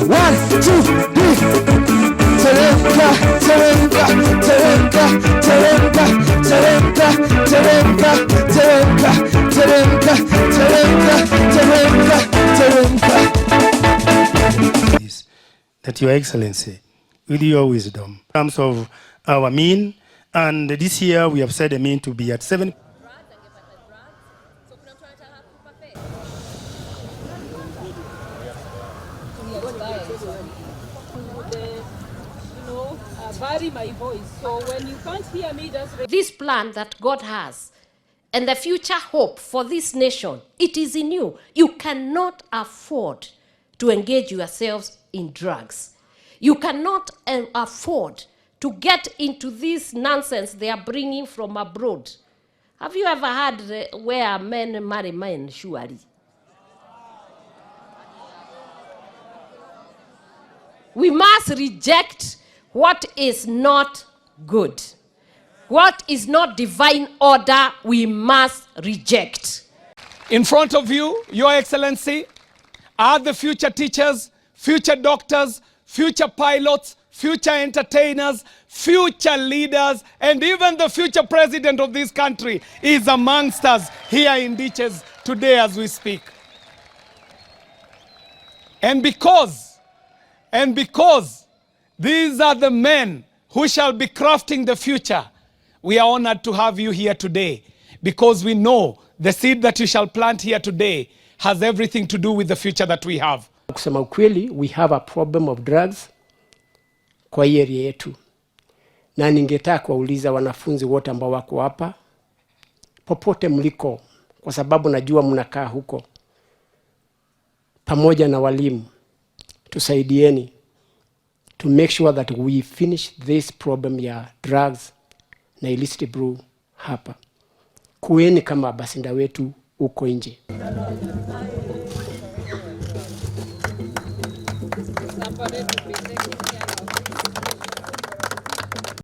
1, 2, 3. Terenga, terenga, terenga, terenga, terenga, terenga, terenga, terenga, terenga, terenga, terenga. That Your Excellency, with your wisdom, in terms of our mean, and this year we have set a mean to be at 7. Vary my voice, so when you can't hear me, just this plan that God has and the future hope for this nation, it is in you. You cannot afford to engage yourselves in drugs. You cannot afford to get into this nonsense they are bringing from abroad. Have you ever heard where men marry men, surely? We must reject what is not good. What is not divine order, we must reject. In front of you, Your Excellency, are the future teachers, future doctors, future pilots, future entertainers, future leaders, and even the future president of this country is amongst us here in Ditches today as we speak. And because these are the men who shall be crafting the future, we are honored to have you here today, because we know the seed that you shall plant here today has everything to do with the future that we have. Kusema ukweli, we have a problem of drugs kwa area yetu. Na ningetaka kuwauliza wanafunzi wote ambao wako hapa, popote mliko, kwa sababu najua mnakaa huko, pamoja na walimu, tusaidieni to make sure that we finish this problem ya drugs na illicit brew hapa. Kueni kama basinda wetu uko nje.